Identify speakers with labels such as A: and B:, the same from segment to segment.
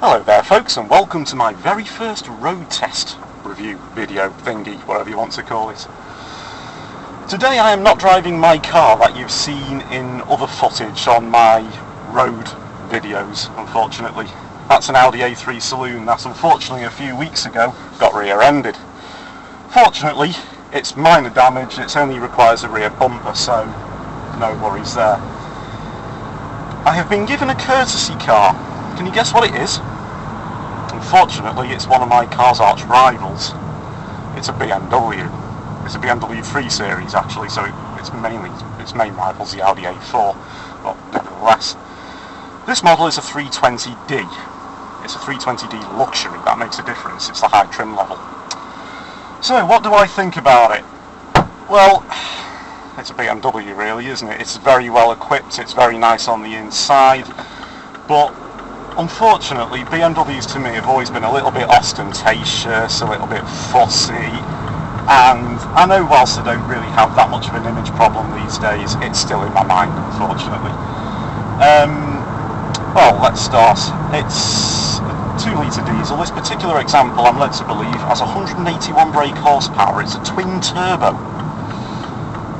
A: Hello there folks, and welcome to my very first road test review video thingy, whatever you want to call it. Today I am not driving my car that you've seen in other footage on my road videos, unfortunately. That's an Audi A3 saloon that unfortunately a few weeks ago got rear-ended. Fortunately, it's minor damage, it only requires a rear bumper, so no worries there. I have been given a courtesy car. Can you guess what it is? Unfortunately, it's one of my car's arch rivals. It's a BMW. It's a BMW 3 Series actually, so its main rival's the Audi A4, but nevertheless. This model is a 320D. It's a 320D luxury, that makes a difference, it's the high trim level. So, what do I think about it? Well, it's a BMW really, isn't it? It's very well equipped, it's very nice on the inside, but unfortunately BMWs to me have always been a little bit ostentatious, a little bit fussy, and I know whilst I don't really have that much of an image problem these days, it's still in my mind, unfortunately. Well, let's start. It's a 2-litre diesel. This particular example, I'm led to believe, has 181 brake horsepower. It's a twin turbo.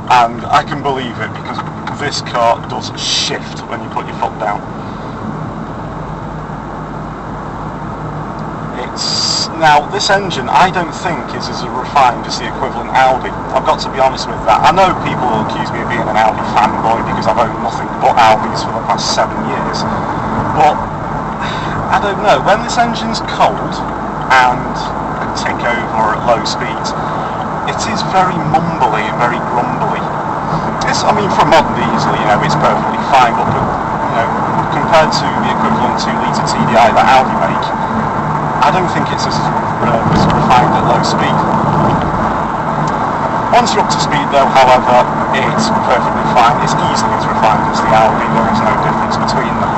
A: And I can believe it because this car does shift when you put your foot down. Now, this engine I don't think is as refined as the equivalent Audi. I've got to be honest with that. I know people will accuse me of being an Audi fanboy because I've owned nothing but Audis for the past 7 years. But, I don't know, when this engine's cold and can tick over at low speeds, it is very mumbly and very grumbly. I mean, for a modern diesel, it's perfectly fine, but, compared to the equivalent 2-litre TDI that Audi make, I don't think it's as refined at low speed. Once you're up to speed though, however, it's perfectly fine. It's easily as refined as the Audi, there is no difference between them.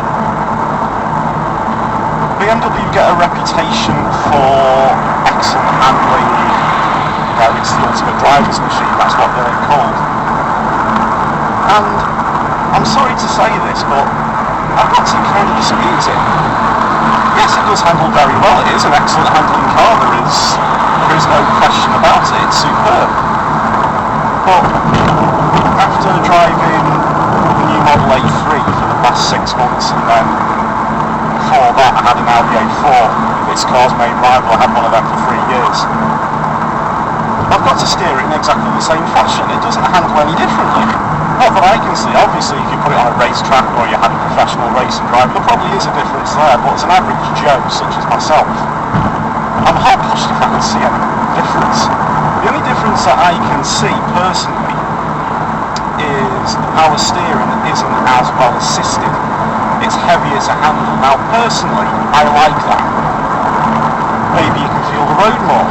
A: BMW get a reputation for excellent handling. It's the ultimate driver's machine, that's what they're called. And I'm sorry to say this, but I've got to kind of dispute it. Yes, it does handle very well. It is an excellent handling car. There is no question about it. It's superb. But after driving the new Model A3 for the past 6 months, and then before that I had an Audi A4, this car's main rival. I had one of them for 3 years. I've got to steer it in exactly the same fashion. It doesn't handle any differently. Not that I can see. Obviously, if you put it on a racetrack or you had a professional racing driver, there probably is a difference there, but as an average Joe, such as myself, I'm hard-pushed if I can see any difference. The only difference that I can see, personally, is the power steering isn't as well assisted. It's heavier to handle. Now, personally, I like that. Maybe you can feel the road more.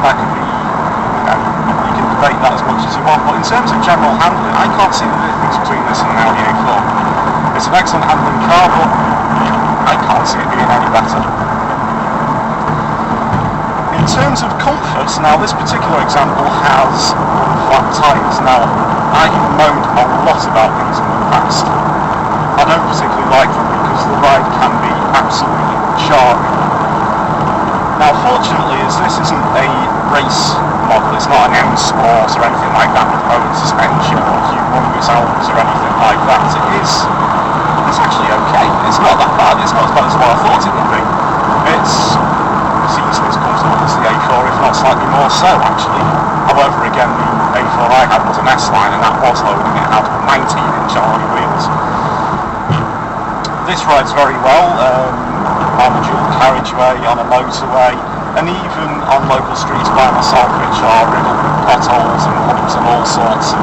A: That could be, you can debate that as much as you want, but in terms of general handling, I can't see the difference between this and an Audi A4. It's an excellent handling car, but I can't see it being any better. In terms of comfort, now this particular example has flat tyres. Now, I have moaned a lot about these in the past. I don't particularly like them because the ride can be absolutely jarring. Now, fortunately, as this isn't a race model, it's not an M Sport or anything like that with motor suspension or humongous albums or anything like that. It's actually okay. It's not that bad. It's not as bad as what I thought it would be. It's easily as comfortable as the A4, if not slightly more so, actually. However, again, the A4 I had was an S-Line, and that was loading it out with 19-inch alloy wheels. This rides very well. On a dual carriageway, on a motorway, and even on local streets by myself, which are riddled with potholes and lumps and all sorts of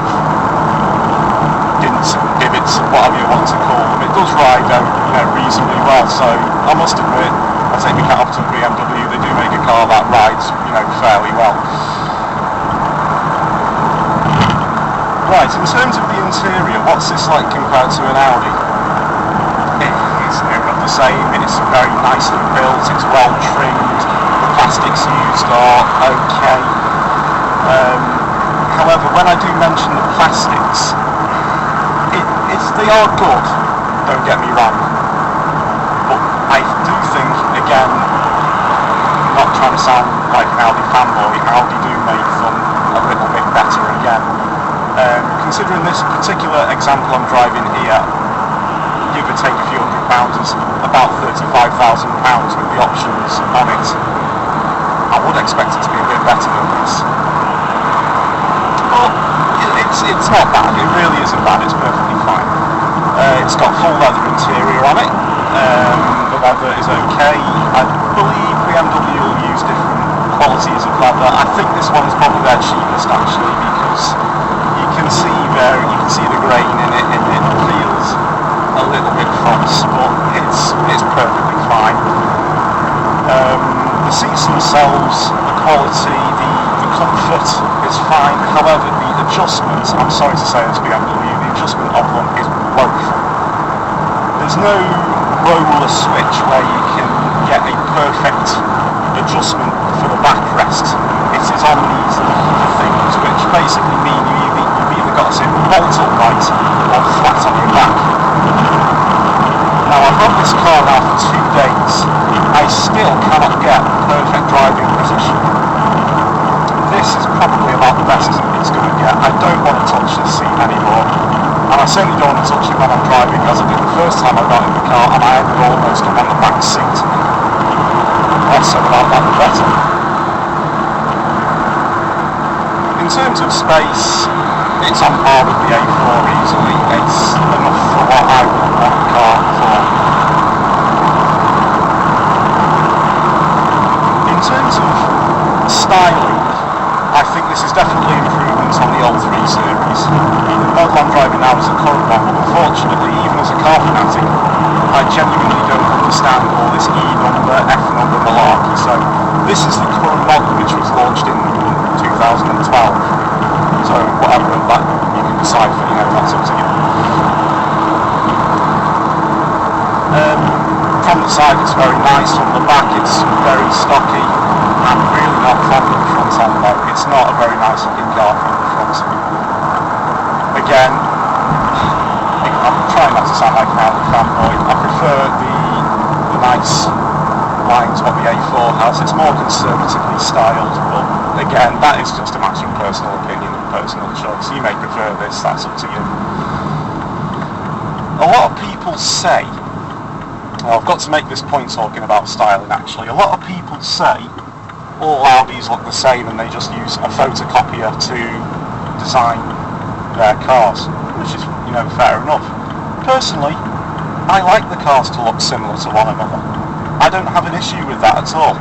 A: dints and divots and whatever you want to call them. It does ride out, reasonably well. So I must admit, I take my cap off to BMW. They do make a car that rides, fairly well. Right, in terms of the interior, what's this like compared to an Audi? It's not the same. It's very nicely built. It's well trimmed. The plastics used are okay. However, when I do mention the plastics, they are good. Don't get me wrong. But I do think, again, not trying to sound like an Audi fanboy, Audi do make them a little bit better again. Considering this particular example I'm driving here, give or take a few £100, is about £35,000 with the options on it. I would expect it to be a bit better than this. But it's not bad, it really isn't bad, it's perfectly fine. It's got full leather interior on it. The leather is okay. I believe BMW will use different qualities of leather. I think this one is probably their cheapest actually, because you can see the grain in it, and it feels a little bit false, but it's perfectly fine. The seats themselves, the quality, the comfort is fine. However, the adjustment, I'm sorry to say this, BMW, the adjustment of them is woeful. There's no roller switch where you can get a perfect adjustment for the backrest. It is on these lever things, which basically mean you've either got to sit bolt upright or flat on your back. Now, I've had this car now for 2 days. I still cannot get perfect driving position. This is probably about the best it's going to get. I don't want to touch this seat anymore. And I certainly don't want to touch it when I'm driving, as I did the first time I got in the car, and I ended almost up on the back seat. Less said about that, the better. In terms of space, it's on par with the A4 easily. It's enough for what I would want the car for. In terms of styling, I think this is definitely improvements on the old 3 Series. The model I'm driving now is a current one, but unfortunately, even as a car fanatic, I genuinely don't understand all this E number, F number malarkey. So this is the current model, which was launched in 2012. So whatever that you can decide for, that's up to you. From the side it's very nice, from the back it's very stocky. I'm really not fond of the front end though. It's not a very nice looking car from the front. Again, I'm trying not to sound like an Audi fanboy. I prefer the nice lines what the A4 has. It's more conservatively styled, but again, that is just a matter of personal opinion and personal choice. You may prefer this, that's up to you. A lot of people say, well, I've got to make this point talking about styling actually, a lot of people say all Audis look the same and they just use a photocopier to design their cars, which is, fair enough. Personally, I like the cars to look similar to one another. I don't have an issue with that at all.